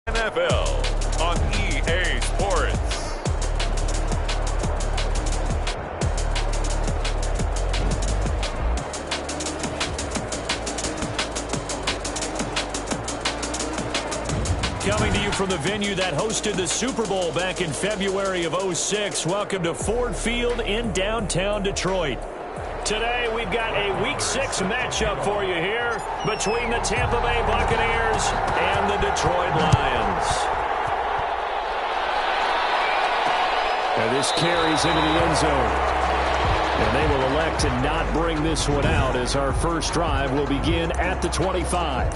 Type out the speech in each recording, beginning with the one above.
NFL on EA Sports. Coming to you from the venue that hosted the Super Bowl back in February of '06. Welcome to Ford Field in downtown Detroit. Today, we've got a Week 6 matchup for you here between the Tampa Bay Buccaneers and the Detroit Lions. And this carries into the end zone. And they will elect to not bring this one out as our first drive will begin at the 25.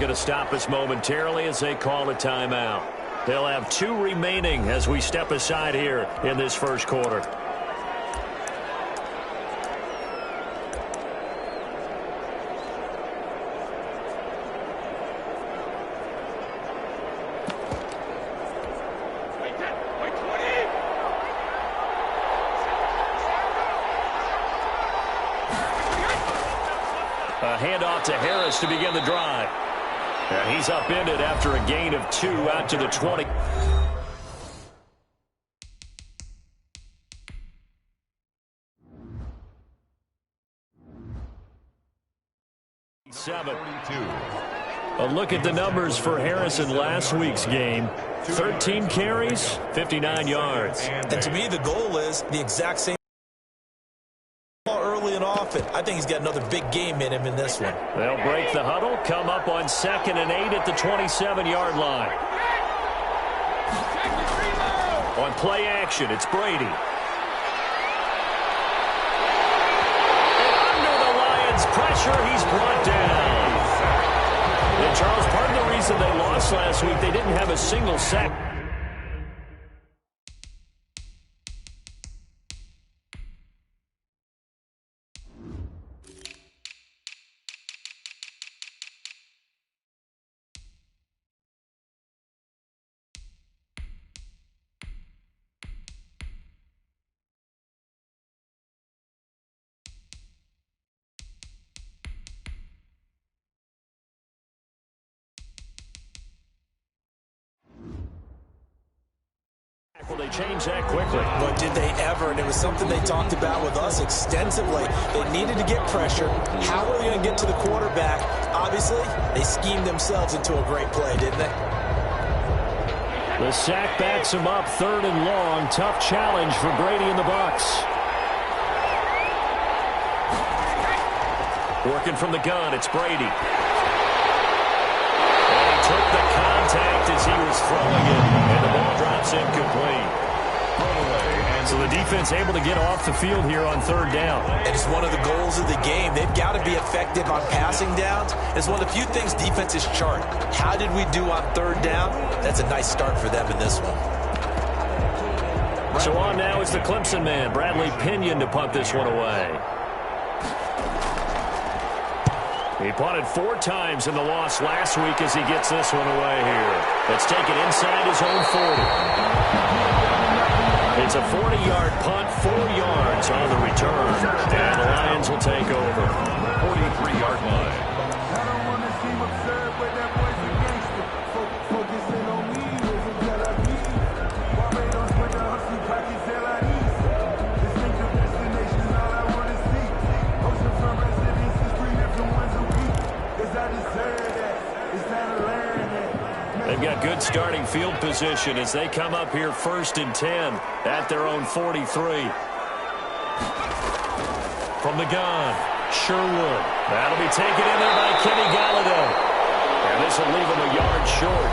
Going to stop us momentarily as they call a timeout. They'll have 2 remaining as we step aside here in this first quarter. A handoff to Harris to begin the drive. And he's upended after a gain of 2 out to the 20. A look at the numbers for Harrison last week's game. 13 carries, 59 yards. And to me, the goal is the exact same. Early and often. I think he's got another big game in him in this one. They'll break the huddle, come up on 2nd and 8 at the 27-yard line. On play action, it's Brady. And under the Lions' pressure, he's brought down. And Charles, part of the reason they lost last week, they didn't have a single sack. Well, they changed that quickly. But did they ever? And it was something they talked about with us extensively. They needed to get pressure. How are they going to get to the quarterback? Obviously, they schemed themselves into a great play, didn't they? The sack backs him up, 3rd and long. Tough challenge for Brady and the Bucs. Working from the gun, it's Brady. And he took the contact as he was throwing it, and the ball drops incomplete. So the defense defense able to get off the field here on third down. And it's one of the goals of the game. They've got to be effective on passing downs. It's one of the few things defenses chart. How did we do on third down? That's a nice start for them in this one. So on now is the Clemson man, Bradley Pinion, to punt this one away. He punted 4 times in the loss last week as he gets this one away here. Let's take it inside his own 40. It's a 40-yard punt, 4 yards on the return. And the Lions will take over. 43-yard line. I don't want to seem absurd, but that boy's a gangster. Focusing on me was a Tel Aviv. Barbados with the hustle pockets Tel Aviv. Distinctive destination, all I want to see. Oceanfront residences, 3 different ones a week. Cause I deserve that. It's time to learn that. They've got good starting field position as they come up here 1st and 10 at their own 43. From the gun, Sherwood. That'll be taken in there by Kenny Galladay. And this will leave him a yard short.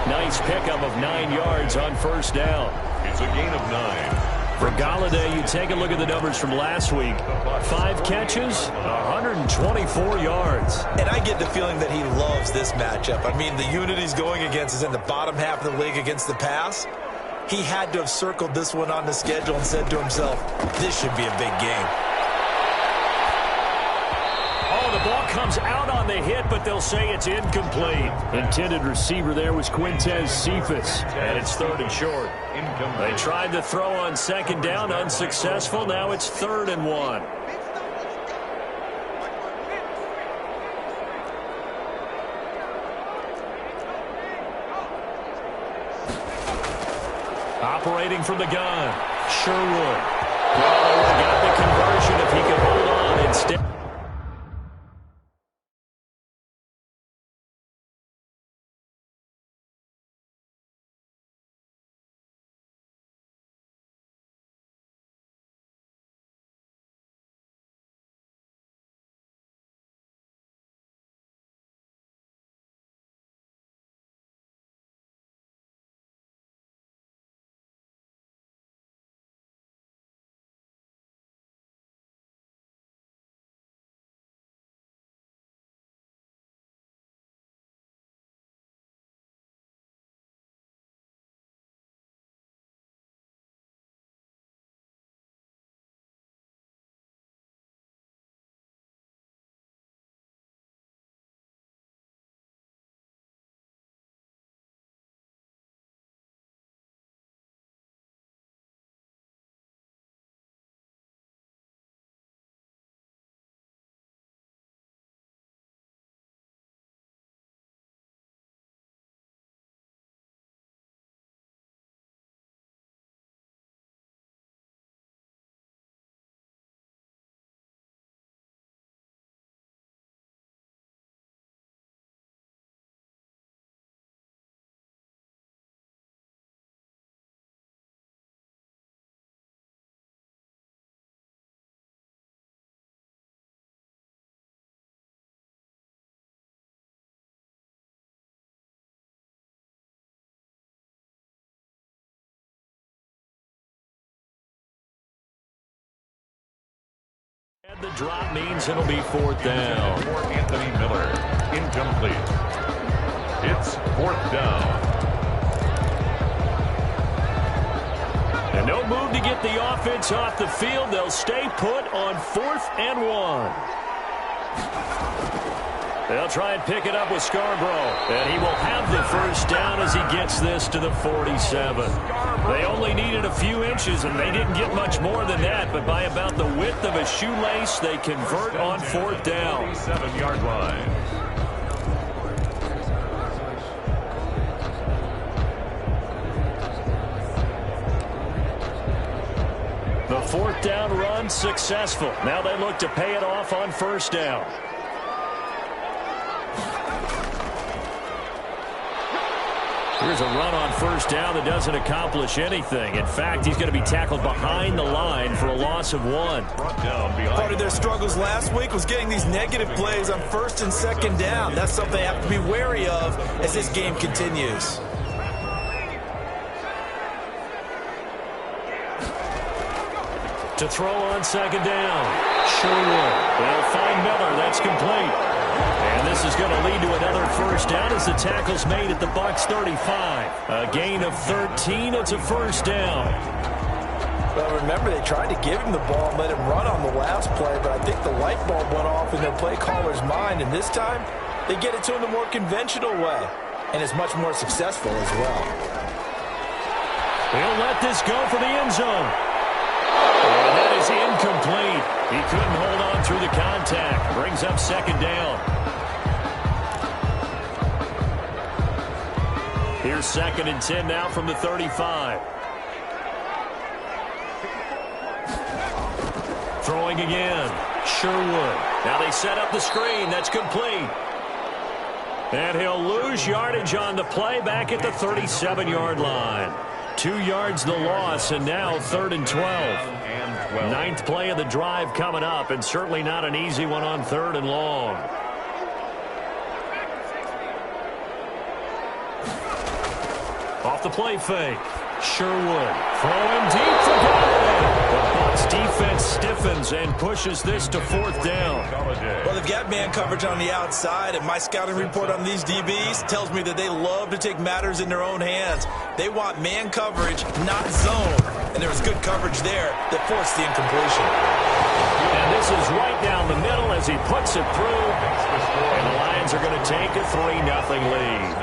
Nice pickup of 9 yards on first down. It's a gain of 9. For Galladay, you take a look at the numbers from last week. 5 catches, 124 yards. And I get the feeling that he loves this matchup. I mean, the unit he's going against is in the bottom half of the league against the pass. He had to have circled this one on the schedule and said to himself, this should be a big game. Oh, the ball comes out on the hit, but they'll say it's incomplete. Intended receiver there was Quintez Cephas, and it's 3rd and short. They tried to throw on 2nd down, unsuccessful. Now it's 3rd and 1. Operating from the gun, Sherwood. Well, they got the conversion if he could hold on instead. And the drop means it'll be 4th down. For Anthony Miller, incomplete. It's 4th down. And no move to get the offense off the field. They'll stay put on 4th and 1. They'll try and pick it up with Scarborough. And he will have the first down as he gets this to the 47. They only needed a few inches, and they didn't get much more than that. But by about the width of a shoelace, they convert on 4th down. 47-yard line. The 4th down run successful. Now they look to pay it off on first down. Here's a run on first down that doesn't accomplish anything. In fact, he's going to be tackled behind the line for a loss of 1. Part of their struggles last week was getting these negative plays on 1st and 2nd down. That's something they have to be wary of as this game continues. to throw on second down. Sherwood. They'll find Miller. That's complete. And this is going to lead to another first down as the tackle's made at the Bucs 35. A gain of 13. It's a first down. Well, remember, they tried to give him the ball and let him run on the last play, but I think the light bulb went off in their play caller's mind, and this time they get it to him the more conventional way, and it's much more successful as well. He'll let this go for the end zone. And that is incomplete. He couldn't hold on through the contact. Brings up second down. Here's 2nd and 10 now from the 35. Throwing again. Sherwood. Now they set up the screen. That's complete. And he'll lose yardage on the play back at the 37-yard line. 2 yards the loss, and now 3rd and 12. Ninth play of the drive coming up, and certainly not an easy one on 3rd and long. Off the play fake. Sherwood throwing deep for Galloway. The Bucs defense stiffens and pushes this to 4th down. Well, they've got man coverage on the outside, and my scouting report on these DBs tells me that they love to take matters in their own hands. They want man coverage, not zone. And there was good coverage there that forced the incompletion. And this is right down the middle as he puts it through. And the Lions are going to take a 3-0 lead.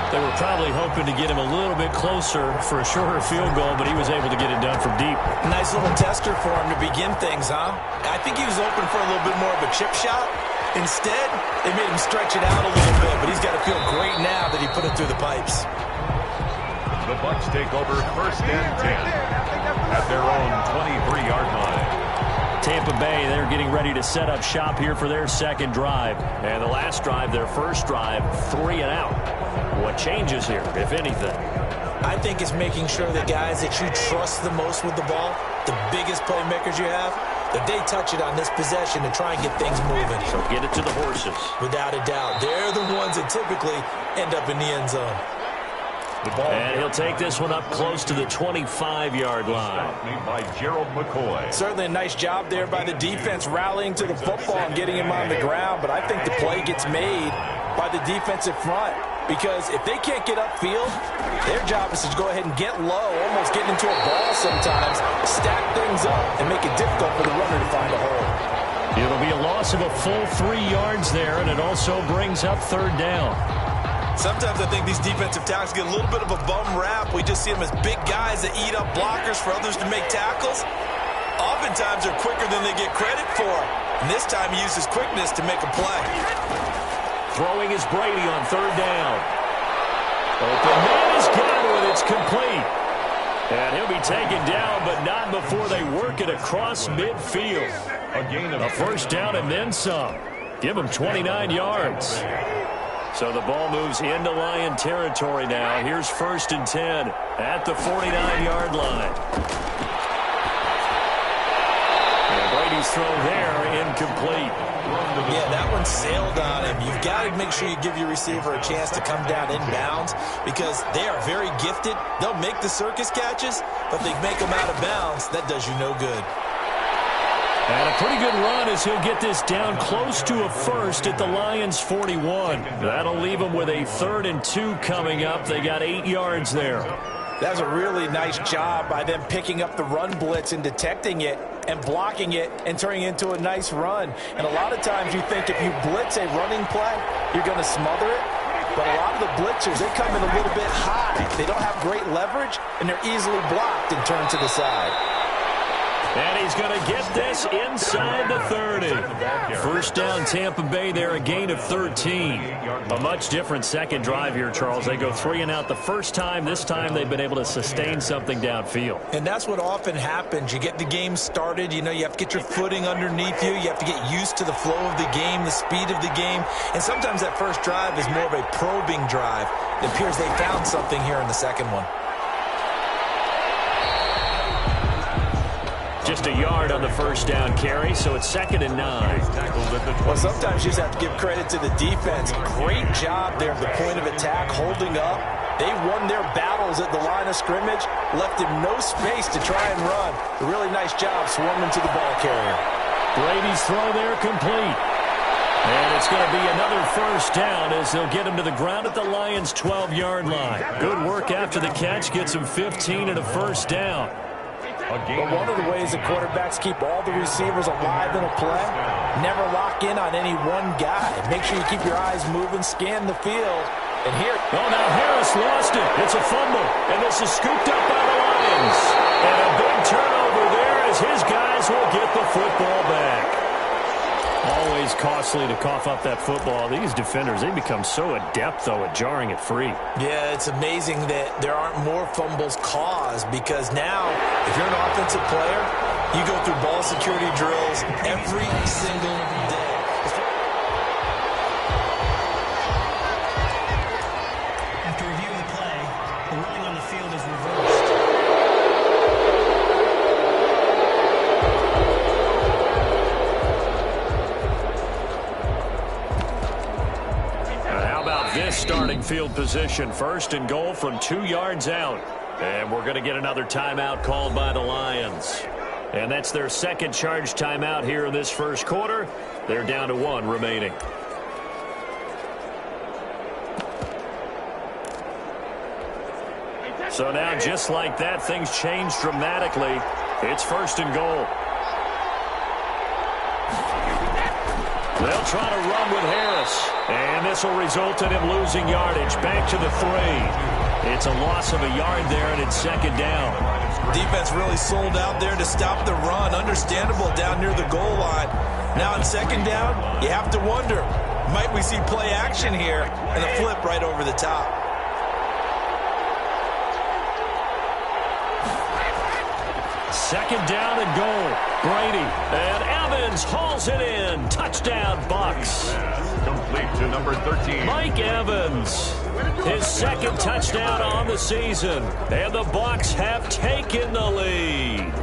They were probably hoping to get him a little bit closer for a shorter field goal, but he was able to get it done from deep. Nice little tester for him to begin things, huh? I think he was open for a little bit more of a chip shot. Instead, they made him stretch it out a little bit, but he's got to feel great now that he put it through the pipes. The Bucs take over 1st and 10 at their own 23-yard line. Tampa Bay, they're getting ready to set up shop here for their 2nd drive. And the last drive, their 1st drive, 3 and out. What changes here, if anything? I think it's making sure the guys that you trust the most with the ball, the biggest playmakers you have, that they touch it on this possession and try and get things moving. So get it to the horses. Without a doubt. They're the ones that typically end up in the end zone. And he'll take this one up close to the 25-yard line. Made by Gerald McCoy. Certainly a nice job there by the defense rallying to the football and getting him on the ground, but I think the play gets made by the defensive front because if they can't get upfield, their job is to go ahead and get low, almost getting into a ball sometimes, stack things up, and make it difficult for the runner to find a hole. It'll be a loss of a full 3 yards there, and it also brings up 3rd down. Sometimes I think these defensive tackles get a little bit of a bum rap. We just see them as big guys that eat up blockers for others to make tackles. Oftentimes they're quicker than they get credit for. And this time he uses quickness to make a play. Throwing is Brady on 3rd down. Open man is got it. It's complete. And he'll be taken down, but not before they work it across midfield. A first down and then some. Give him 29 yards. So the ball moves into Lion territory now. Here's 1st and 10 at the 49-yard line. And Brady's throw there, incomplete. Yeah, that one sailed on him. You've got to make sure you give your receiver a chance to come down inbounds because they are very gifted. They'll make the circus catches, but they make them out of bounds. That does you no good. And a pretty good run as he'll get this down close to a first at the Lions' 41. That'll leave them with a 3rd and 2 coming up. They got 8 yards there. That's a really nice job by them picking up the run blitz and detecting it and blocking it and turning it into a nice run. And a lot of times you think if you blitz a running play, you're going to smother it. But a lot of the blitzers, they come in a little bit high. They don't have great leverage, and they're easily blocked and turned to the side. And he's going to get this inside the 30. First down, Tampa Bay there, a gain of 13. A much different 2nd drive here, Charles. They go 3 and out the first time. This time they've been able to sustain something downfield. And that's what often happens. You get the game started. You know, you have to get your footing underneath you. You have to get used to the flow of the game, the speed of the game. And sometimes that first drive is more of a probing drive. It appears they found something here in the second one. Just a yard on the first down carry, so it's 2nd and 9. Well, sometimes you just have to give credit to the defense. Great job there at the point of attack, holding up, They won their battles at the line of scrimmage, left him no space to try and run. A really nice job swarming to the ball carrier. Brady's throw there complete. And it's going to be another first down as they'll get him to the ground at the Lions' 12-yard line. Good work after the catch, gets him 15 and a first down. But one of the ways that quarterbacks keep all the receivers alive in a play, never lock in on any one guy. Make sure you keep your eyes moving, scan the field. And here... Oh, now Harris lost it. It's a fumble. And this is scooped up by the Lions. And a big turnover there as his guys will get the football back. Always costly to cough up that football. These defenders, they become so adept, though, at jarring it free. Yeah, it's amazing that there aren't more fumbles caused because now, if you're an offensive player, you go through ball security drills every single day. After reviewing the play, the ruling on the field is reversed. This starting field position, first and goal from 2 yards out. And we're going to get another timeout called by the Lions. And that's their second charge timeout here in this first quarter. They're down to 1 remaining. So now, just like that, things change dramatically. It's first and goal. They'll try to run with Harris. And this will result in him losing yardage. Back to the 3. It's a loss of a yard there, and it's second down. Defense really sold out there to stop the run. Understandable down near the goal line. Now in second down, you have to wonder, might we see play action here? And a flip right over the top. Second down and goal. Brady and Evans hauls it in. Touchdown, Bucs. Complete to number 13. Mike Evans, his second touchdown on the season. And the Bucs have taken the lead.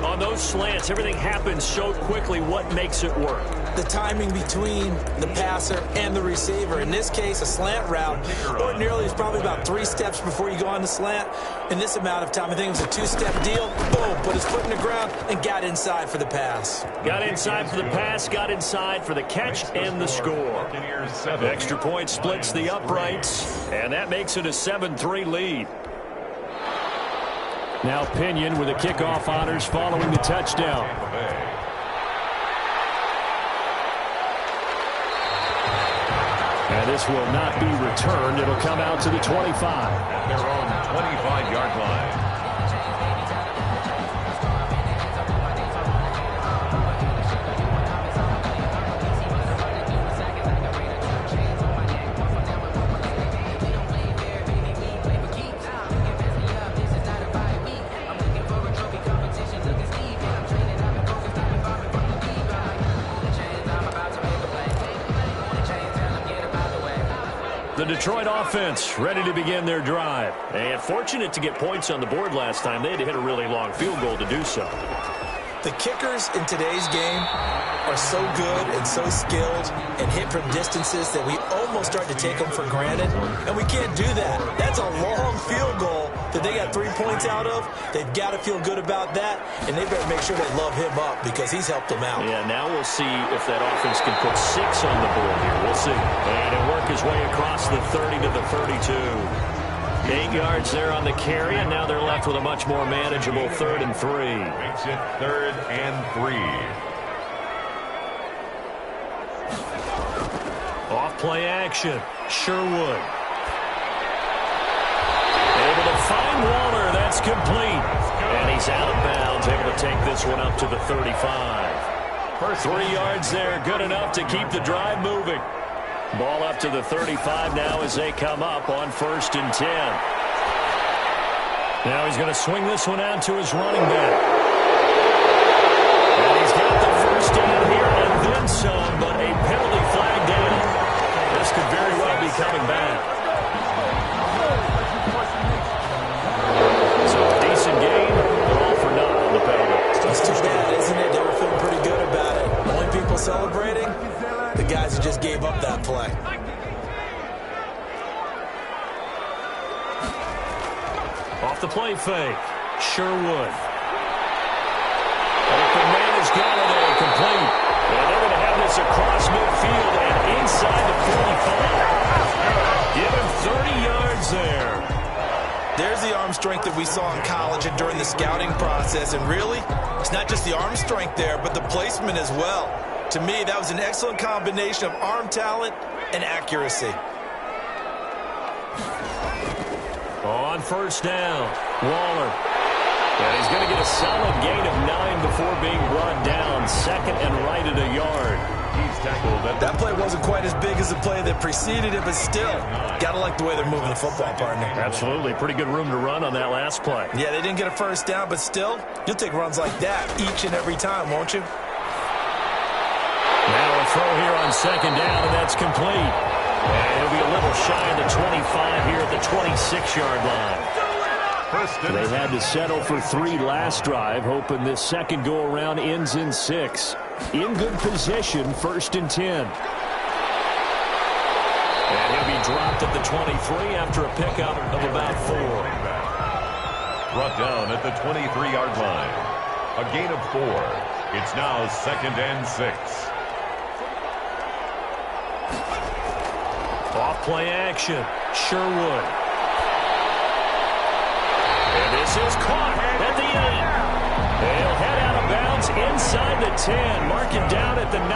On those slants, everything happens so quickly. What makes it work? The timing between the passer and the receiver. In this case, a slant route ordinarily is probably about 3 steps before you go on the slant. In this amount of time, I think it was a 2-step deal. Boom, put his foot in the ground and got inside for the pass. Got inside for the pass, got inside for the catch and the score. Extra point splits the uprights, and that makes it a 7-3 lead. Now Pinion with the kickoff honors following the touchdown. And this will not be returned. It'll come out to the 25. At their own 25-yard line. The Detroit offense ready to begin their drive. And fortunate to get points on the board last time. They had to hit a really long field goal to do so. The kickers in today's game are so good and so skilled and hit from distances that we almost start to take them for granted. And we can't do that. That's a long field goal that they got 3 points out of. They've got to feel good about that, and they better make sure they love him up because he's helped them out. Yeah, now we'll see if that offense can put 6 on the board here. We'll see. And he'll work his way across the 30 to the 32. 8 yards there on the carry, and now they're left with a much more manageable 3rd and 3. Makes it 3rd and 3. Off play action. Sherwood. Able to find Waller. That's complete. And he's out of bounds. Able to take this one up to the 35. 3 yards there. Good enough to keep the drive moving. Ball up to the 35 now as they come up on 1st and 10. Now he's going to swing this one out to his running back. And he's got the first down here and then some, but a penalty flag down. This could very well be coming back. So a decent game, but all for naught on the penalty. It's too bad, isn't it? They were feeling pretty good about it. Only people celebrating, the guys who just gave up that play. Off the play fake. Sherwood. Open man is Galladay, complete. And they're going to have this across midfield and inside the 45. Give him 30 yards there. There's the arm strength that we saw in college and during the scouting process. And really, it's not just the arm strength there, but the placement as well. To me, that was an excellent combination of arm talent and accuracy. On first down, Waller. And he's going to get a solid gain of 9 before being brought down. Second and right at a yard. He's tackled. That play wasn't quite as big as the play that preceded it, but still, got to like the way they're moving the football, partner. Absolutely. Pretty good room to run on that last play. Yeah, they didn't get a first down, but still, you'll take runs like that each and every time, won't you? Now a throw here on second down, and that's complete. And he'll be a little shy of the 25 here at the 26-yard line. They had to settle for 3 last drive, hoping this second go-around ends in 6. In good position, first and 10. And he'll be dropped at the 23 after a pickup of about 4. Brought down at the 23-yard line. A gain of 4. It's now second and 6. Off play action. Sherwood. And this is caught at the 8. They'll head out of bounds inside the 10. Mark it down at the 9.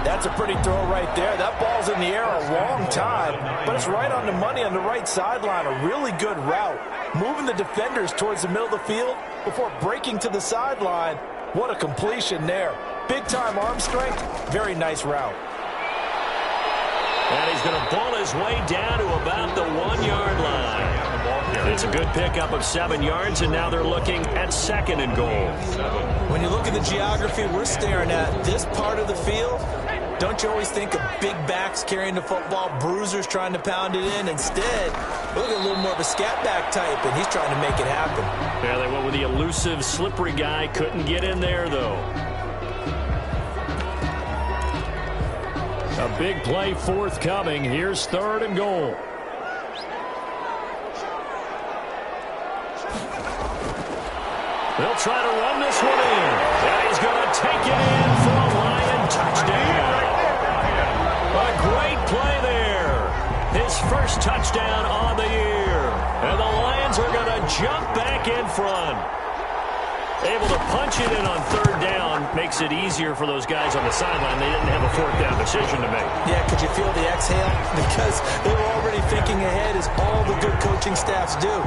That's a pretty throw right there. That ball's in the air a long time, but it's right on the money on the right sideline. A really good route. Moving the defenders towards the middle of the field before breaking to the sideline. What a completion there. Big-time arm strength. Very nice route. And he's going to ball his way down to about the 1-yard line. It's a good pickup of 7 yards, and now they're looking at second and goal. When you look at the geography we're staring at, this part of the field, don't you always think of big backs carrying the football, bruisers trying to pound it in? Instead, look at a little more of a scat back type, and he's trying to make it happen. Yeah, they went with the elusive, slippery guy. Couldn't get in there, though. A big play forthcoming. Here's third and goal. They'll try to run this one in. And he's going to take it in for a Lion touchdown. A great play there. His first touchdown on the year. And the Lions are going to jump back in front. Able to punch it in on third down makes it easier for those guys on the sideline. They didn't have a fourth down decision to make. Yeah, could you feel the exhale? Because they were already thinking ahead, as all the good coaching staffs do.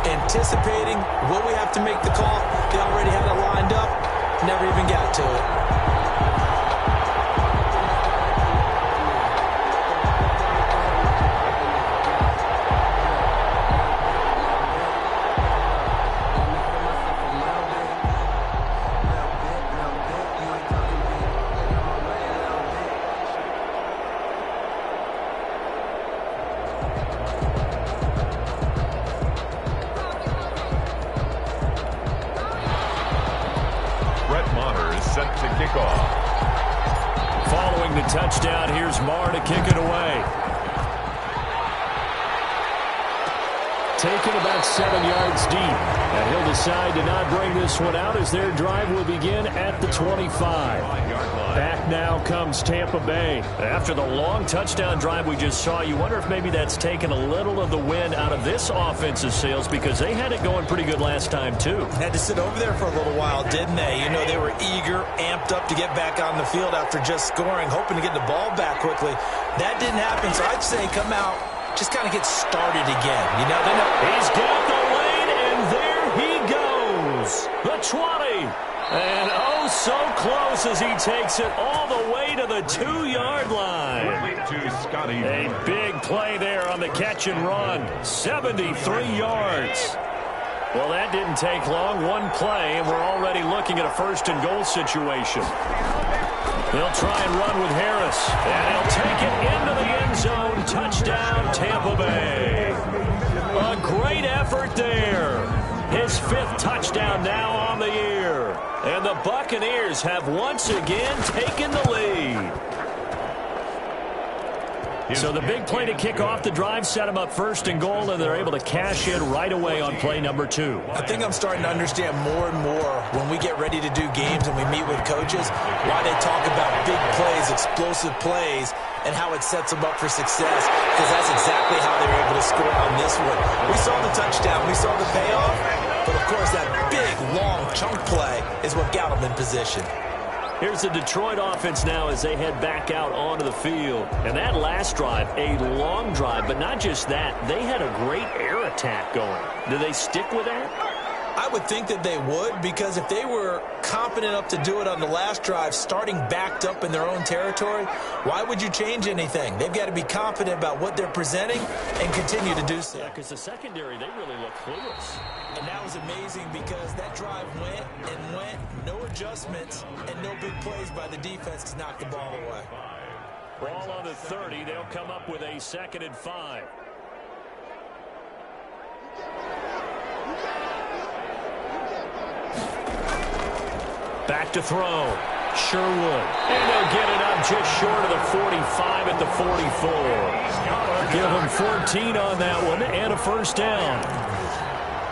Anticipating, will we have to make the call? They already had it lined up. Never even got to it. Following the touchdown, here's Marr to kick it away. Taken about 7 yards deep. And he'll decide to not bring this one out as their drive will begin at the 25. Back now comes Tampa Bay. After the long touchdown drive we just saw, you wonder if maybe that's taken a little of the wind out of this offensive sails, because they had it going pretty good last time too. Had to sit over there for a little while, didn't they? You know, they were eager, amped up to get back on the field after just scoring, hoping to get the ball back quickly. That didn't happen, so I'd say come out, just kind of get started again. You know, he's got the lane, and there he goes. The 20. And oh, so close as he takes it all the way to the 2-yard line. A big play there on the catch and run. 73 yards. Well, that didn't take long. One play, and we're already looking at a first and goal situation. They'll try and run with Harris. And he'll take it into the end zone. Touchdown, Tampa Bay. A great effort there. His 5th touchdown now on the year. And the Buccaneers have once again taken the lead. So the big play to kick off the drive set them up first and goal, and they're able to cash in right away on play number 2. I think I'm starting to understand more and more when we get ready to do games and we meet with coaches why they talk about big plays, explosive plays, and how it sets them up for success, because that's exactly how they were able to score on this one. We saw the touchdown. We saw the payoff. But, of course, that big, long chunk play is what got them in position. Here's the Detroit offense now as they head back out onto the field. And that last drive, a long drive, but not just that. They had a great air attack going. Do they stick with that? I would think that they would, because if they were confident enough to do it on the last drive, starting backed up in their own territory, why would you change anything? They've got to be confident about what they're presenting and continue to do so. Yeah, because the secondary, they really look clueless. And that was amazing because that drive went and went, no adjustments, and no big plays by the defense to knock the ball away. Ball on the 30, they'll come up with a 2nd and 5. Back to throw. Sherwood. And they'll get it up just short of the 45 at the 44. Give them 14 on that one and a first down.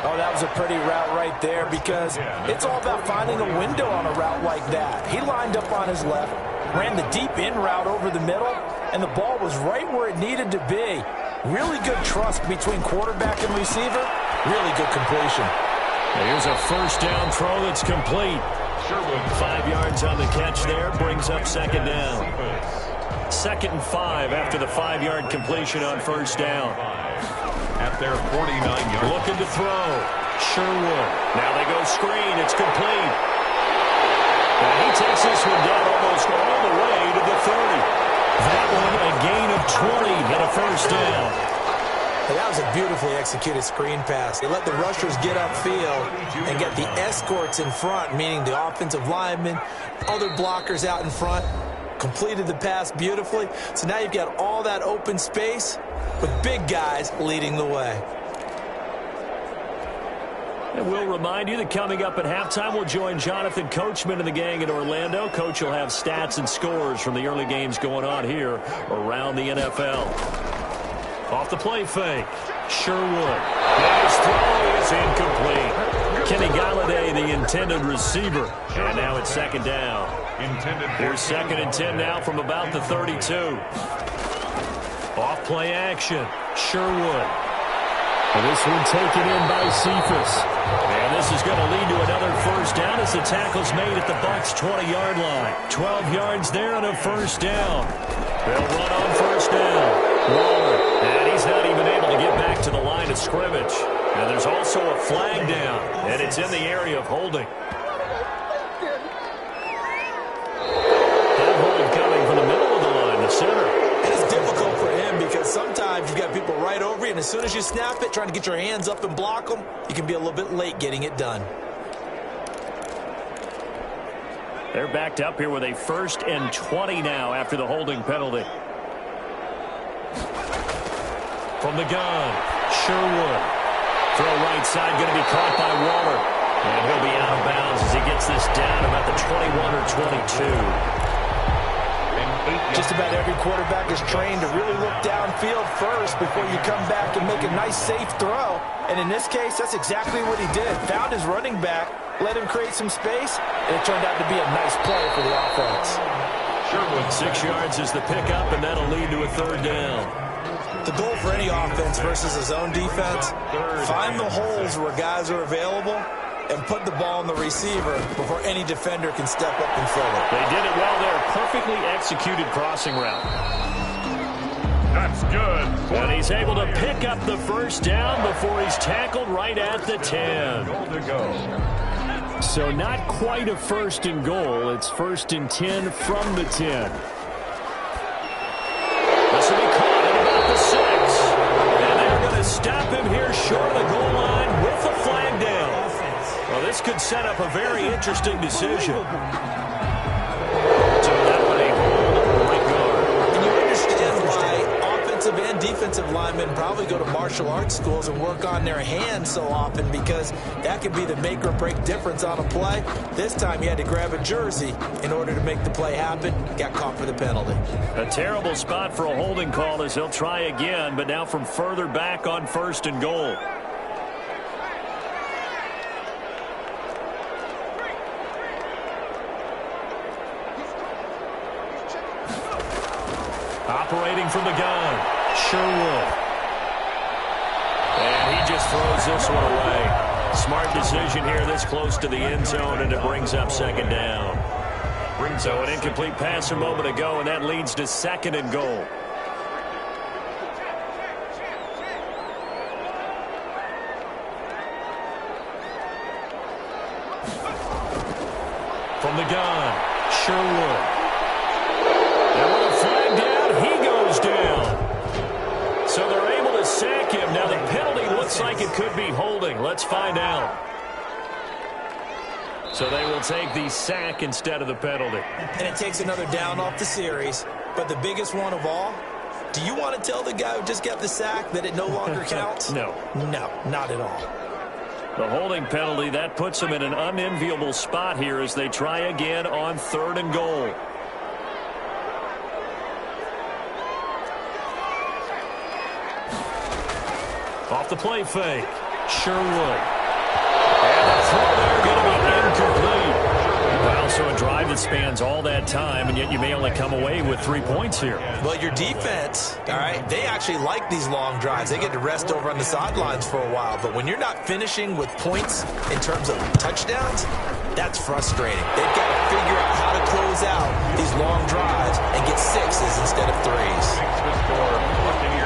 Oh, that was a pretty route right there because it's all about finding a window on a route like that. He lined up on his left, ran the deep in route over the middle, and the ball was right where it needed to be. Really good trust between quarterback and receiver. Really good completion. Here's a first down throw that's complete. 5 yards on the catch there, brings up 2nd down. 2nd and 5 after the 5-yard completion on first down. At their 49-yard. Looking to throw. Sherwood. Now they go screen. It's complete. And he takes this one down almost all the way to the 30. That one a gain of 20 and a first down. And that was a beautifully executed screen pass. They let the rushers get upfield and get the escorts in front, meaning the offensive linemen, other blockers out in front, completed the pass beautifully. So now you've got all that open space with big guys leading the way. And we'll remind you that coming up at halftime, we'll join Jonathan Coachman and the gang in Orlando. Coach will have stats and scores from the early games going on here around the NFL. Off the play fake. Sherwood. His throw is incomplete. Kenny Galladay, the intended receiver. And now it's 2nd down. Here's 2nd and 10 now from about the 32. Off play action. Sherwood. And this one taken in by Cephas. And this is going to lead to another first down as the tackle's made at the Bucs' 20-yard line. 12 yards there and a first down. They'll run on first down. Waller, and he's not even able to get back to the line of scrimmage. And there's also a flag down, and it's in the area of holding. That hold coming from the middle of the line, the center. And it's difficult for him because sometimes you've got people right over you, and as soon as you snap it, trying to get your hands up and block them, you can be a little bit late getting it done. They're backed up here with a 1st and 20 now after the holding penalty. From the gun, Sherwood. Throw right side, going to be caught by Waller. And he'll be out of bounds as he gets this down about the 21 or 22. Just about every quarterback is trained to really look downfield first before you come back and make a nice, safe throw. And in this case, that's exactly what he did. Found his running back, let him create some space, and it turned out to be a nice play for the offense. Sherwood, 6 yards is the pickup, and that'll lead to a 3rd down. The goal for any offense versus a zone defense, find the holes where guys are available and put the ball in the receiver before any defender can step up and fill it. They did it well there. Perfectly executed crossing route. That's good. And he's able to pick up the first down before he's tackled right at the 10. Goal to go. So not quite a 1st and goal. It's 1st and 10 from the 10. This will be caught at about the 6. And they're going to stop him here short of the goal line with the flag down. Well, this could set up a very interesting decision. So that one a hold right guard. And you understand why offensive and defensive offensive linemen probably go to martial arts schools and work on their hands so often, because that could be the make or break difference on a play. This time he had to grab a jersey in order to make the play happen. Got caught for the penalty. A terrible spot for a holding call as he'll try again, but now from further back on 1st and goal. Operating from the gun, Sherwood. And he just throws this one away. Smart decision here this close to the end zone, and it brings up 2nd down. So an incomplete pass a moment ago, and that leads to 2nd and goal. From the gun, Sherwood. And with a flag down, he goes down. So they're able to sack him. Now the penalty looks like it could be holding. Let's find out. So they will take the sack instead of the penalty. And it takes another down off the series. But the biggest one of all, do you want to tell the guy who just got the sack that it no longer counts? No. No, not at all. The holding penalty, that puts them in an unenviable spot here as they try again on 3rd and goal. Off the play fake, Sherwood. And the throw there going to be incomplete. Well, so a drive that spans all that time, and yet you may only come away with 3 points here. Well, your defense, all right, they actually like these long drives. They get to rest over on the sidelines for a while. But when you're not finishing with points in terms of touchdowns, that's frustrating. They've got to figure out how to close out these long drives and get 6s instead of 3s.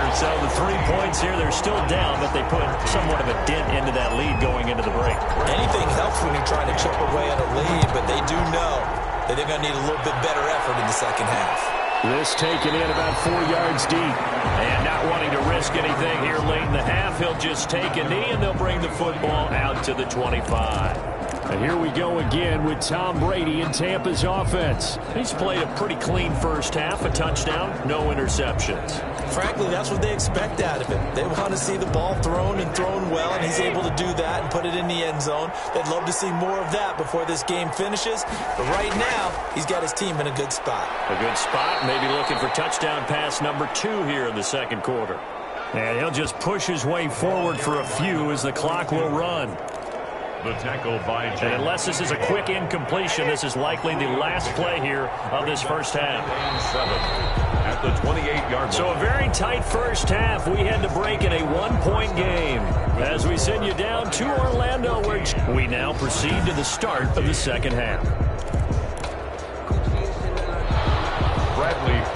So the 3 points here, they're still down, but they put somewhat of a dent into that lead going into the break. Anything helps when you're trying to chip away at a lead, but they do know that they're going to need a little bit better effort in the 2nd half. This taken in about 4 yards deep. And not wanting to risk anything here late in the half, he'll just take a knee, and they'll bring the football out to the 25. And here we go again with Tom Brady in Tampa's offense. He's played a pretty clean first half, a touchdown, no interceptions. Frankly, that's what they expect out of him. They want to see the ball thrown and thrown well, and he's able to do that and put it in the end zone. They'd love to see more of that before this game finishes. But right now, he's got his team in a good spot. A good spot, maybe looking for touchdown pass number 2 here in the 2nd quarter. And he'll just push his way forward for a few as the clock will run. The tackle by And unless this is a quick incompletion, this is likely the last play here of this first half. At the 28-yard line. So a very tight first half. We had to break in a 1-point game. As we send you down to Orlando, where we now proceed to the start of the 2nd half.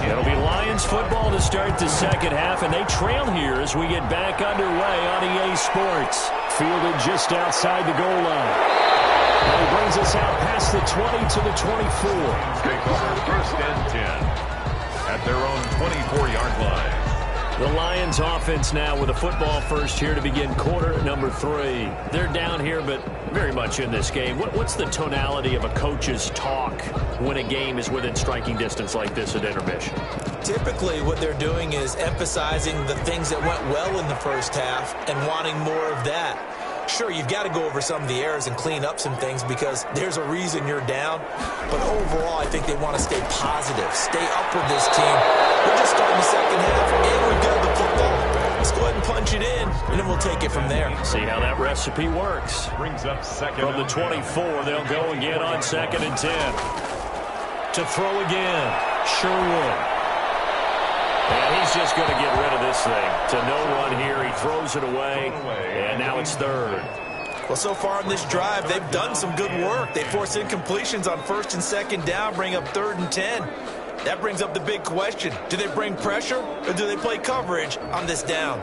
It'll be Lions football to start the 2nd half, and they trail here as we get back underway on EA Sports. Fielded just outside the goal line. And he brings us out past the 20 to the 24. Take over 1st and 10 at their own 24-yard line. The Lions offense now with a football first here to begin quarter number 3. They're down here, but very much in this game. What's the tonality of a coach's talk when a game is within striking distance like this at intermission? Typically, what they're doing is emphasizing the things that went well in the first half and wanting more of that. Sure, you've got to go over some of the errors and clean up some things because there's a reason you're down. But overall, I think they want to stay positive, stay up with this team. We're just starting the 2nd half, and we've got the football. Let's go ahead and punch it in, and then we'll take it from there. See how that recipe works. Brings up 2nd. From the 24, they'll go again on 2nd and 10. To throw again, Sherwood. And he's just going to get rid of this thing. To no one here. He throws it away, and now it's 3rd. Well, so far in this drive, they've done some good work. They force incompletions on 1st and 2nd down, bring up 3rd and 10. That brings up the big question. Do they bring pressure, or do they play coverage on this down?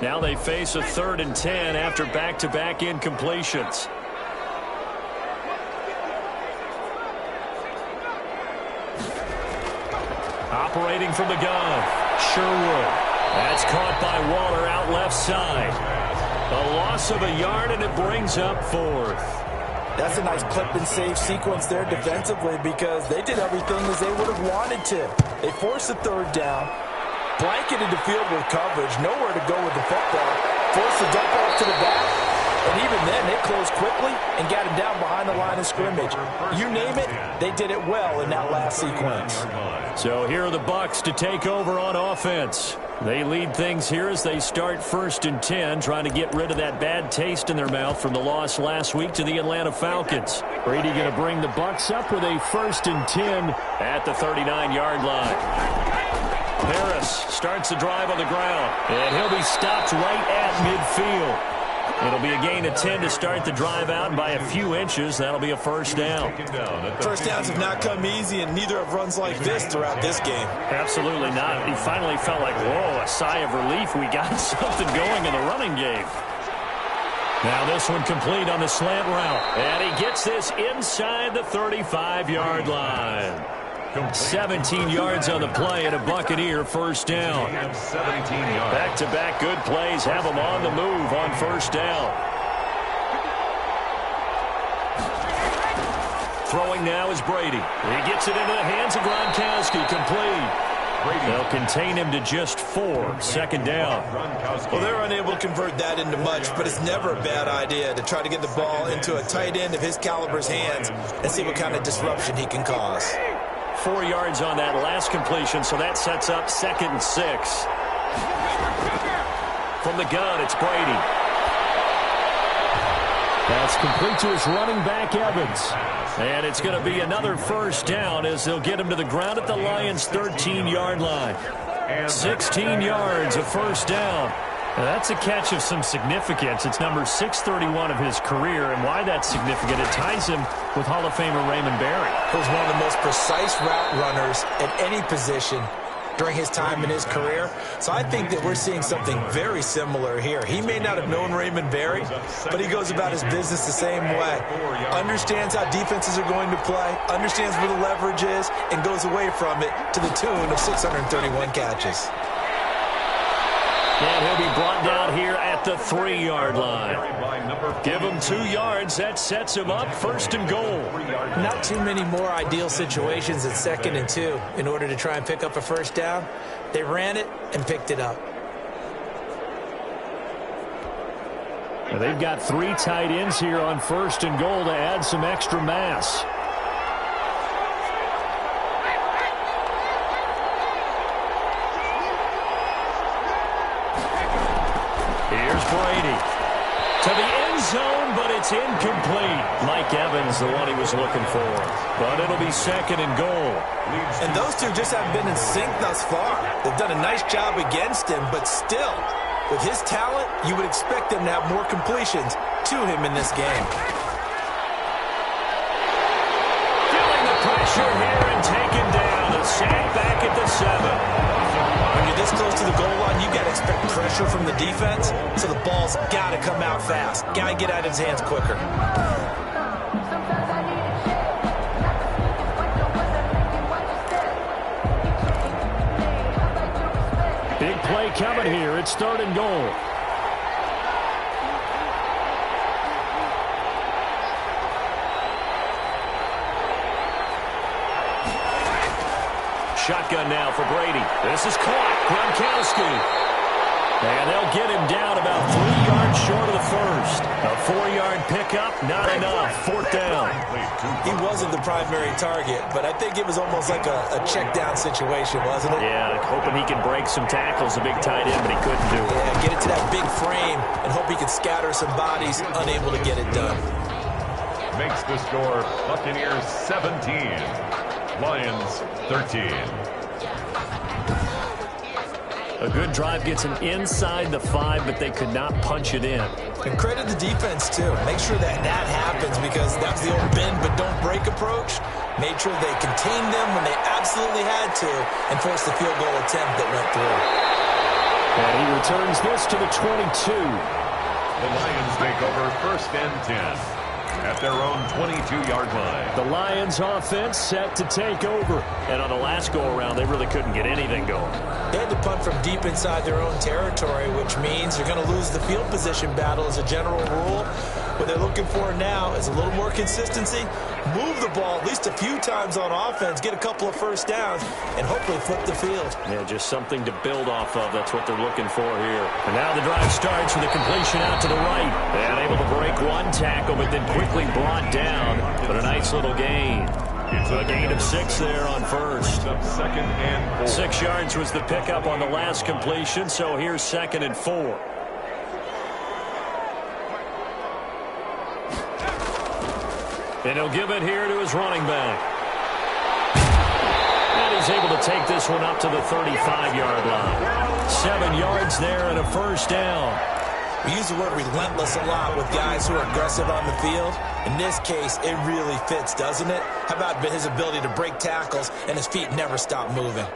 Now they face a 3rd and 10 after back-to-back incompletions. Operating from the gun, Sherwood. That's caught by Waller out left side. A loss of a yard, and it brings up 4th. That's a nice clip and save sequence there defensively because they did everything as they would have wanted to. They forced the third down, blanketed the field with coverage, nowhere to go with the football, forced the dump off to the back, and even then they closed quickly and got him down behind the line of scrimmage. You name it, they did it well in that last sequence. So here are the Bucs to take over on offense. They lead things here as they start 1st and 10, trying to get rid of that bad taste in their mouth from the loss last week to the Atlanta Falcons. Brady going to bring the Bucs up with a 1st and 10 at the 39-yard line. Harris starts the drive on the ground, and he'll be stopped right at midfield. It'll be a gain of 10 to start the drive out, and by a few inches, that'll be a first down. First downs have not come easy, and neither have runs like this throughout this game. Absolutely not. He finally felt like, whoa, a sigh of relief. We got something going in the running game. Now this one complete on the slant route, and he gets this inside the 35-yard line. 17 yards on the play and a Buccaneer first down. Back-to-back good plays have them on the move on first down. Throwing now is Brady. He gets it into the hands of Gronkowski, complete. They'll contain him to just 4, second down. Well, they're unable to convert that into much, but it's never a bad idea to try to get the ball into a tight end of his caliber's hands and see what kind of disruption he can cause. 4 yards on that last completion, so that sets up 2nd and 6. From the gun, it's Brady. That's complete to his running back, Evans. And it's going to be another first down as they'll get him to the ground at the Lions' 13-yard line. 16 yards, a first down. Now that's a catch of some significance. It's number 631 of his career, and why that's significant, it ties him with Hall of Famer Raymond Berry. He was one of the most precise route runners at any position during his time in his career. So I think that we're seeing something very similar here. He may not have known Raymond Berry, but he goes about his business the same way. Understands how defenses are going to play, understands where the leverage is, and goes away from it to the tune of 631 catches. And he'll be brought down here at the 3-yard line. Give him 2 yards. That sets him up 1st and goal. Not too many more ideal situations at 2nd and 2 in order to try and pick up a first down. They ran it and picked it up. Now they've got 3 tight ends here on 1st and goal to add some extra mass. Here's Brady to the end zone, but it's incomplete. Mike Evans, the one he was looking for. But it'll be 2nd and goal. And those two just haven't been in sync thus far. They've done a nice job against him, but still, with his talent, you would expect them to have more completions to him in this game. Feeling the pressure here and taken down. A sack back at the 7. When you're this close to the goal line, you got to expect pressure from the defense, so the ball's got to come out fast. Got to get out of his hands quicker. Big play coming here. It's 3rd and goal. Shotgun now for Brady. This is caught. Gronkowski. And they'll get him down about 3 yards short of the first. A 4-yard pickup, not enough. 4th down. He wasn't the primary target, but I think it was almost like a check down situation, wasn't it? Yeah, hoping he could break some tackles, a big tight end, but he couldn't do it. Yeah, get it to that big frame and hope he could scatter some bodies, unable to get it done. Makes the score Buccaneers 17. Lions 13. A good drive gets him inside the 5, but they could not punch it in. And credit the defense, too. Make sure that happens because that was the old bend but don't break approach. Made sure they contained them when they absolutely had to and forced the field goal attempt that went through. And he returns this to the 22. The Lions take over 1st and 10. At their own 22-yard line. The Lions offense set to take over. And on the last go-around, they really couldn't get anything going. They had to punt from deep inside their own territory, which means you're going to lose the field position battle as a general rule. What they're looking for now is a little more consistency, move the ball at least a few times on offense, get a couple of first downs, and hopefully flip the field. Yeah, just something to build off of. That's what they're looking for here. And now the drive starts with a completion out to the right. And able to break one tackle, but then quickly brought down. But a nice little gain. It's a gain of 6 there on first. Second and 4. 6 yards was the pickup on the last completion, so here's 2nd and 4. And he'll give it here to his running back. And he's able to take this one up to the 35-yard line. 7 yards there and a first down. We use the word relentless a lot with guys who are aggressive on the field. In this case, it really fits, doesn't it? How about his ability to break tackles and his feet never stop moving?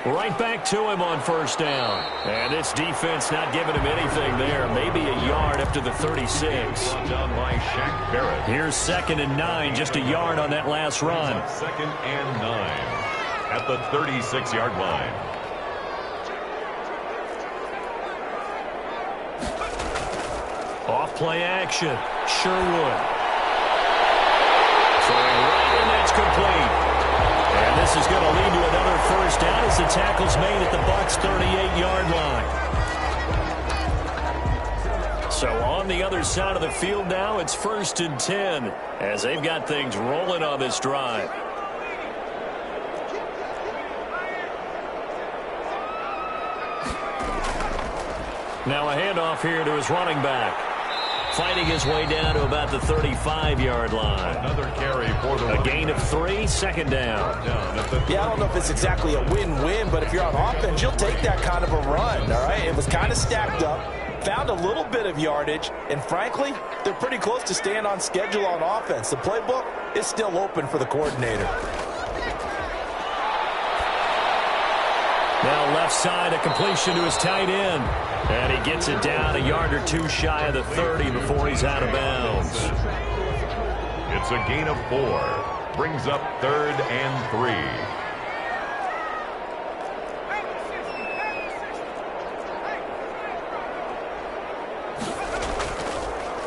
Right back to him on first down. And this defense not giving him anything there. Maybe a yard up to the 36. Down by Shaq Barrett. Here's 2nd and 9, just a yard on that last run. 2nd and 9 at the 36-yard line. Off play action. Sherwood. Throwing right, and that's complete. And this is going to lead to another first down as the tackle's made at the Bucs' 38-yard line. So on the other side of the field now, it's 1st and 10 as they've got things rolling on this drive. Now a handoff here to his running back. Fighting his way down to about the 35-yard line. Another carry for the A gain of 3, 2nd down. Yeah, I don't know if it's exactly a win-win, but if you're on offense, you'll take that kind of a run, all right? It was kind of stacked up, found a little bit of yardage, and frankly, they're pretty close to staying on schedule on offense. The playbook is still open for the coordinator. Now left side, a completion to his tight end. And he gets it down a yard or 2 shy of the 30 before he's out of bounds. It's a gain of 4. Brings up 3rd and 3.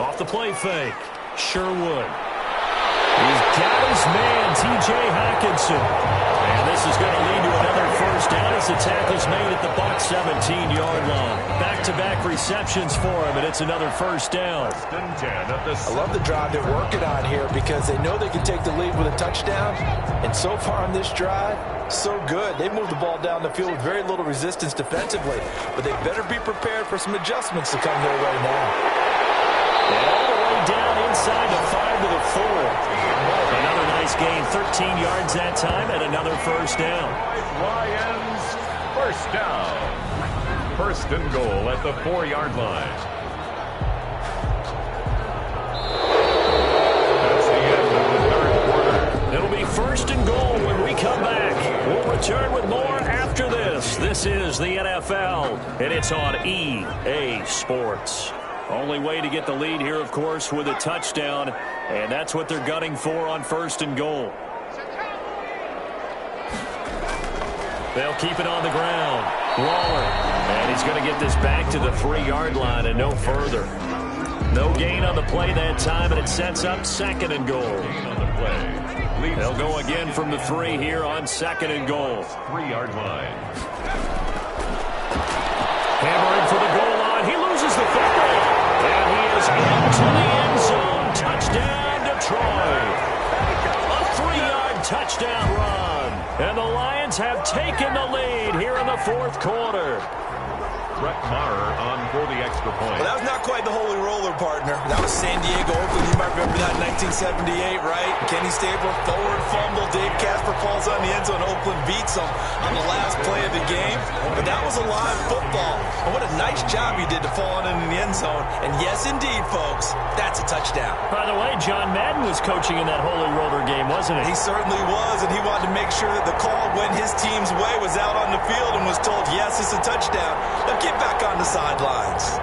Off the play fake. Sherwood. He's got his man, T.J. Hockenson. And this is going to lead to another first down as the tackle's made at the Bucs' 17-yard line. Back-to-back receptions for him, and it's another first down. I love the drive they're working on here because they know they can take the lead with a touchdown. And so far on this drive, so good. They moved the ball down the field with very little resistance defensively. But they better be prepared for some adjustments to come their way now. And all the way down inside the 5 to the 4. Another nice gain, 13 yards that time, and another first down. Lions, first down. 1st and goal at the 4-yard line. That's the end of the 3rd quarter. It'll be 1st and goal when we come back. We'll return with more after this. This is the NFL, and it's on EA Sports. Only way to get the lead here, of course, with a touchdown, and that's what they're gunning for on 1st and goal. They'll keep it on the ground. Waller, and he's going to get this back to the 3-yard line and no further. No gain on the play that time, and it sets up 2nd and goal. Gain on the play. They'll go again from the 3 here on 2nd and goal. 3-yard line. Hammering for the goal line. He loses the football. And he is into the end zone. Touchdown, Detroit. A 3-yard touchdown run. And the Lions have taken the lead here in the 4th quarter. Brett Maher on for the extra point. Well, that was not quite the holy roller, partner. That was San Diego, Oakland. You might remember that in 1978, right? Kenny Stabler, forward fumble. Dave Casper falls on the end zone. Oakland beats him on the last play of the game. But that was a live football. And what a nice job he did to fall in the end zone. And yes, indeed, folks, that's a touchdown. By the way, John Madden was coaching in that holy roller game, wasn't he? He certainly was, and he wanted to make sure that the call went his team's way, was out on the field and was told, yes, it's a touchdown. Now get back on the sidelines.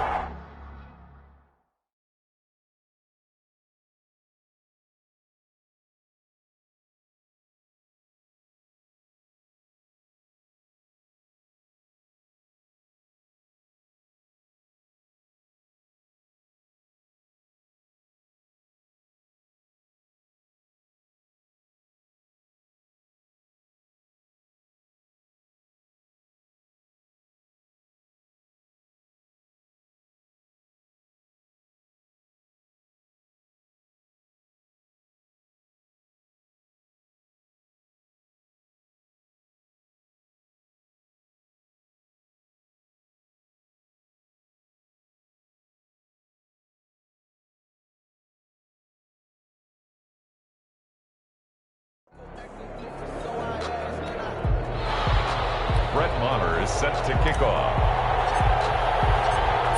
is set to kick off.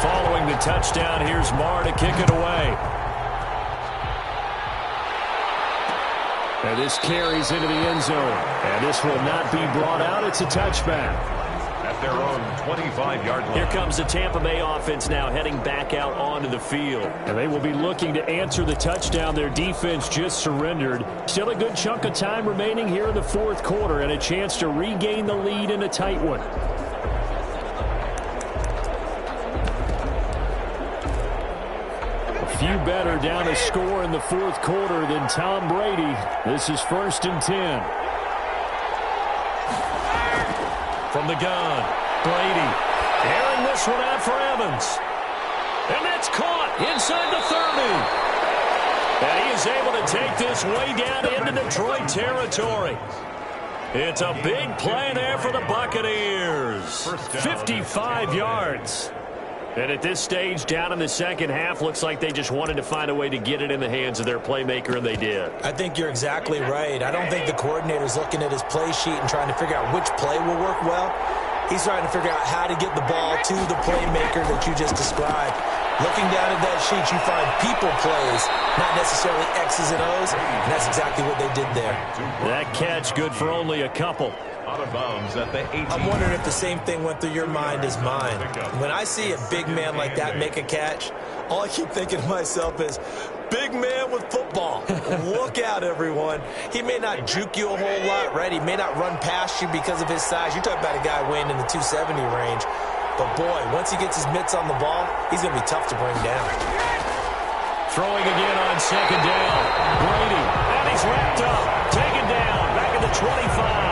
Following the touchdown, here's Marr to kick it away. And this carries into the end zone. And this will not be brought out. It's a touchback. At their own 25-yard line. Here comes the Tampa Bay offense now heading back out onto the field. And they will be looking to answer the touchdown their defense just surrendered. Still a good chunk of time remaining here in the fourth quarter and a chance to regain the lead in a tight one. Few better down a score in the fourth quarter than Tom Brady. This is 1st and 10. From the gun, Brady airing this one out for Evans. And that's caught inside the 30. And he is able to take this way down into Detroit territory. It's a big play there for the Buccaneers. 55 yards. And at this stage, down in the second half, looks like they just wanted to find a way to get it in the hands of their playmaker, and they did. I think you're exactly right. I don't think the coordinator's looking at his play sheet and trying to figure out which play will work well. He's trying to figure out how to get the ball to the playmaker that you just described. Looking down at that sheet, you find people plays, not necessarily X's and O's, and that's exactly what they did there. That catch good for only a couple. Out of bounds at the 18. I'm wondering if the same thing went through your mind as mine. When I see a big man like that make a catch, all I keep thinking to myself is, big man with football. Look out, everyone. He may not juke you a whole lot, right? He may not run past you because of his size. You're talking about a guy weighing in the 270 range. But, boy, once he gets his mitts on the ball, he's going to be tough to bring down. Throwing again on second down. Brady, and he's wrapped up. Taken down, back at the 25.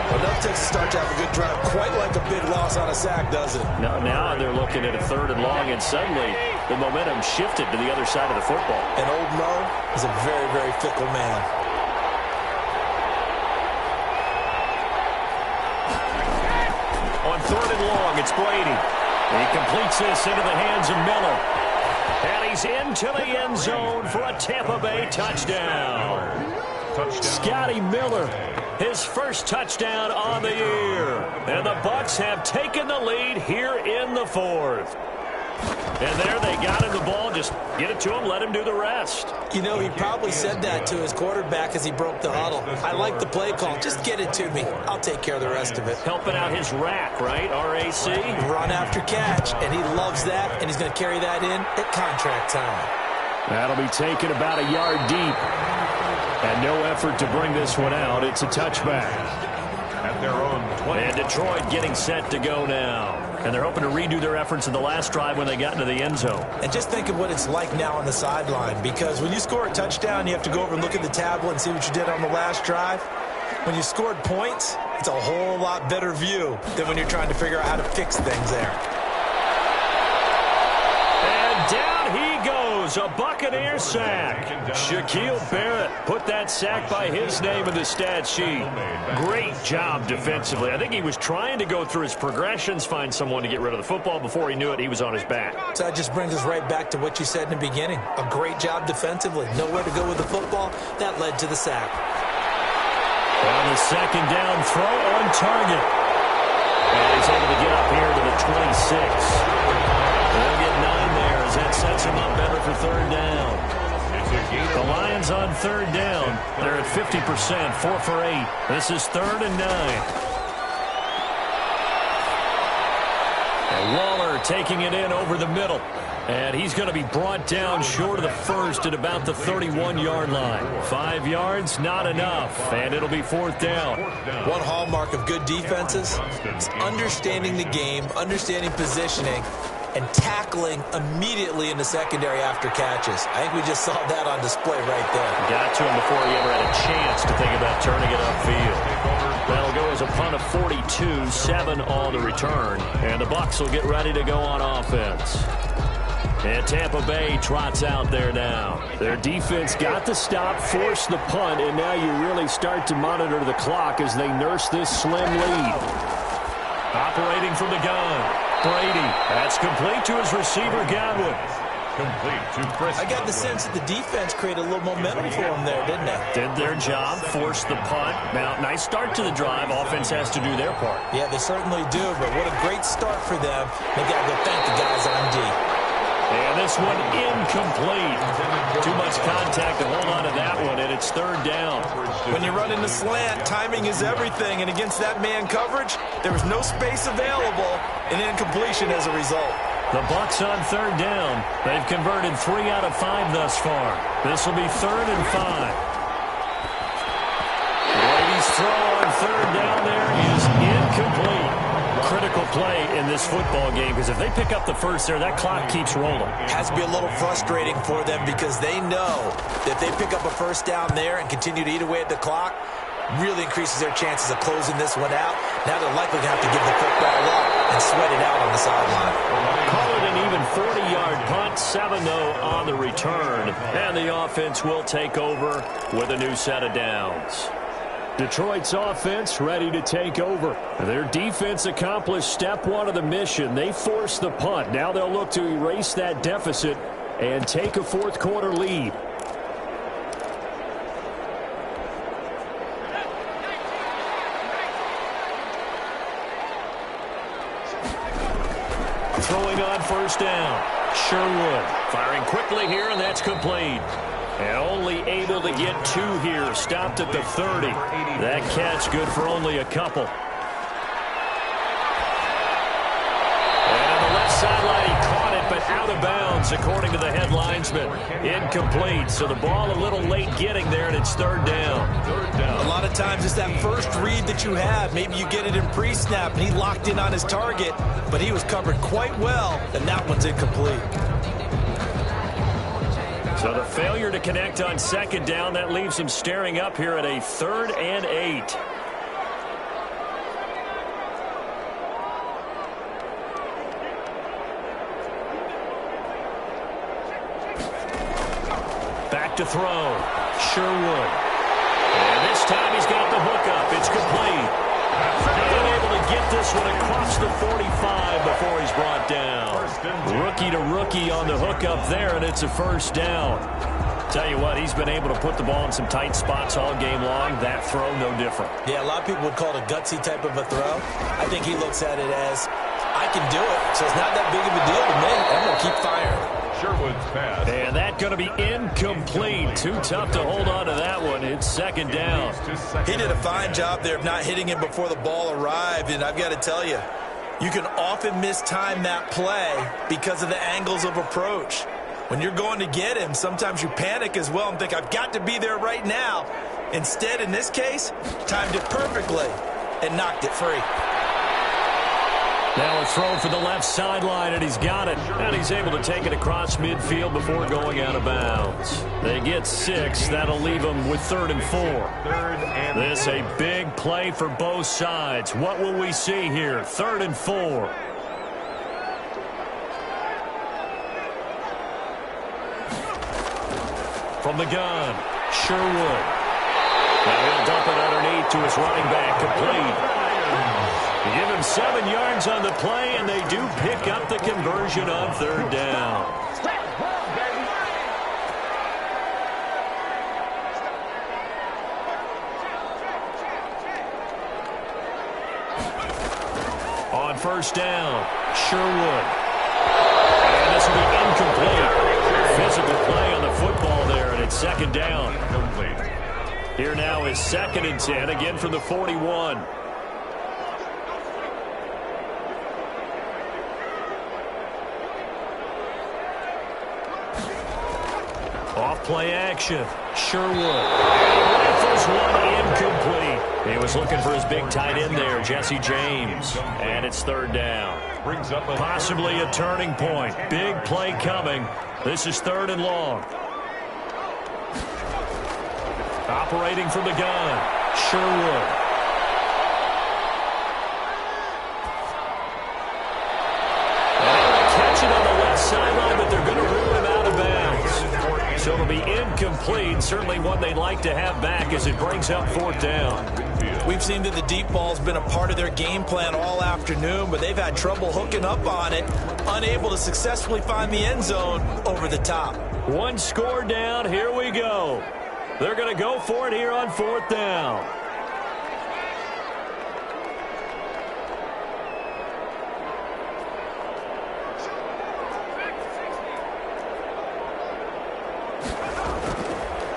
Enough to start to have a good drive, quite like a big loss on a sack, doesn't it? Now they're looking at a 3rd and long, and suddenly the momentum shifted to the other side of the football. And old Mo is a very, very fickle man. On 3rd and long, it's Brady. He completes this into the hands of Miller. And he's into the end zone for a Tampa Bay touchdown. Scotty Miller, his first touchdown on the year. And the Bucs have taken the lead here in the fourth. And there they got him the ball. Just get it to him, let him do the rest. You know, he probably said that to his quarterback as he broke the huddle. I like the play call. Just get it to me. I'll take care of the rest of it. Helping out his rack, right? R-A-C? Run after catch. And he loves that, and he's going to carry that in at contract time. That'll be taken about a yard deep. And no effort to bring this one out. It's a touchback. At their own 20. And Detroit getting set to go now. And they're hoping to redo their efforts in the last drive when they got into the end zone. And just think of what it's like now on the sideline. Because when you score a touchdown, you have to go over and look at the tablet and see what you did on the last drive. When you scored points, it's a whole lot better view than when you're trying to figure out how to fix things there. And down he goes, a Buccaneer sack. Shaquille Barrett put that sack by his name in the stat sheet. Great job defensively. I think he was trying to go through his progressions, find someone to get rid of the football. Before he knew it, he was on his back. So that just brings us right back to what you said in the beginning. A great job defensively. Nowhere to go with the football. That led to the sack. On the second down throw on target. And he's able to get up here to the 26. They'll get 9 there as that sets him up better for 3rd down. The Lions on 3rd down. They're at 50%, 4 for 8. This is 3rd and 9. And Waller taking it in over the middle. And he's going to be brought down short of the first at about the 31-yard line. 5 yards, not enough. And it'll be 4th down. One hallmark of good defenses is understanding the game, understanding positioning, and tackling immediately in the secondary after catches. I think we just saw that on display right there. Got to him before he ever had a chance to think about turning it upfield. That'll go as a punt of 42, 7 on the return. And the Bucs will get ready to go on offense. And Tampa Bay trots out there now. Their defense got the stop, forced the punt, and now you really start to monitor the clock as they nurse this slim lead. Operating from the gun. Brady, that's complete to his receiver, Godwin. complete to Chris. I got the sense that the defense created a little momentum for them there, didn't they? Did their job, forced the punt. Now, nice start to the drive. Offense has to do their part. Yeah, they certainly do, but what a great start for them. They got to go thank the guys on D. And this one incomplete. Too much contact to hold on to that one, and it's third down. When you run in the slant, timing is everything, and against that man coverage, there was no space available, and incompletion as a result. The Bucs on third down. They've converted 3 out of 5 thus far. This will be 3rd and 5. Brady's throw on third down there is incomplete. Critical play in this football game because if they pick up the first there, that clock keeps rolling. Has to be a little frustrating for them because they know that if they pick up a first down there and continue to eat away at the clock, really increases their chances of closing this one out. Now they're likely to have to give the football up and sweat it out on the sideline. Call it an even 40-yard punt, 7-0 on the return, and the offense will take over with a new set of downs. Detroit's offense ready to take over. Their defense accomplished step 1 of the mission. They forced the punt. Now they'll look to erase that deficit and take a fourth-quarter lead. Throwing on first down. Sherwood firing quickly here, and that's complete. And only able to get 2 here. Stopped at the 30. That catch good for only a couple. And on the left sideline, he caught it, but out of bounds, according to the head linesman. Incomplete. So the ball a little late getting there, and it's third down. A lot of times it's that first read that you have. Maybe you get it in pre-snap, and he locked in on his target, but he was covered quite well, and that one's incomplete. So the failure to connect on second down, that leaves him staring up here at a 3rd and 8. Back to throw. Sherwood. And this time he's got the hook up. It's complete. And able to get this one across the 45 before he's brought down. Rookie to rookie on the hookup there, and it's a first down. Tell you what, he's been able to put the ball in some tight spots all game long. That throw, no different. Yeah, a lot of people would call it a gutsy type of a throw. I think he looks at it as, I can do it, so it's not that big of a deal to me. I'm going to keep firing. Sherwood's pass. And that going to be incomplete. Too tough to hold on to that one. It's second down. He did a fine job there of not hitting him before the ball arrived, and I've got to tell you, you can often mistime that play because of the angles of approach. When you're going to get him, sometimes you panic as well and think, I've got to be there right now. Instead, in this case, timed it perfectly and knocked it free. Now a throw for the left sideline, and he's got it. And he's able to take it across midfield before going out of bounds. They get 6. That'll leave them with 3rd and 4. This a big play for both sides. What will we see here? 3rd and 4. From the gun, Sherwood. Now he'll dump it underneath to his running back, complete. Give him 7 yards on the play, and they do pick up the conversion on third down. On first down, Sherwood. And this will be incomplete. Physical play on the football there, and it's second down. Here now is 2nd and 10, again from the 41. Off play action. Sherwood. Rifles one incomplete. He was looking for his big tight end there, Jesse James. And it's third down. Possibly a turning point. Big play coming. This is 3rd and long. Operating from the gun. Sherwood. Catch it on the left sideline, but they're going to rule him out of bounds. So it'll be incomplete. Certainly one they'd like to have back as it brings up 4th down. We've seen that the deep ball's been a part of their game plan all afternoon, but they've had trouble hooking up on it, unable to successfully find the end zone over the top. One score down. Here we go. They're going to go for it here on 4th down.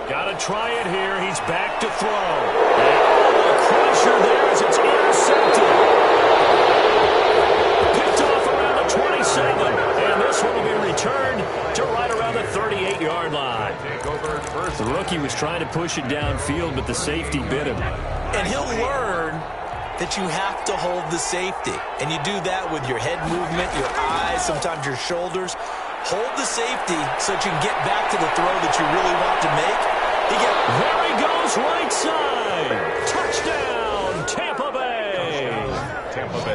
Got to try it here. He's back to throw. And a crusher there as it's intercepted. Picked off around the 27. And this one will be returned to right around the 38-yard line. The rookie was trying to push it downfield, but the safety bit him. And he'll learn that you have to hold the safety. And you do that with your head movement, your eyes, sometimes your shoulders. Hold the safety so that you can get back to the throw that you really want to make. There he goes, right side. Touchdown, Tampa Bay.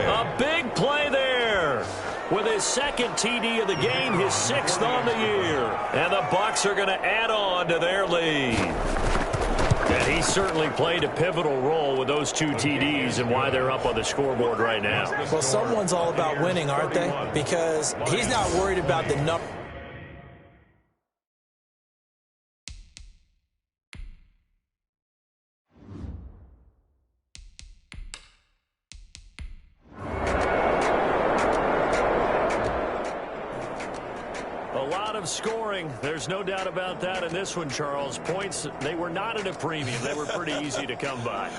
A big play there. With his second TD of the game, his 6th on the year. And the Bucs are going to add on to their lead. And he certainly played a pivotal role with those 2 TDs and why they're up on the scoreboard right now. Well, someone's all about winning, aren't they? Because he's not worried about the number. Scoring. There's no doubt about that in this one, Charles. Points, they were not at a premium. They were pretty easy to come by.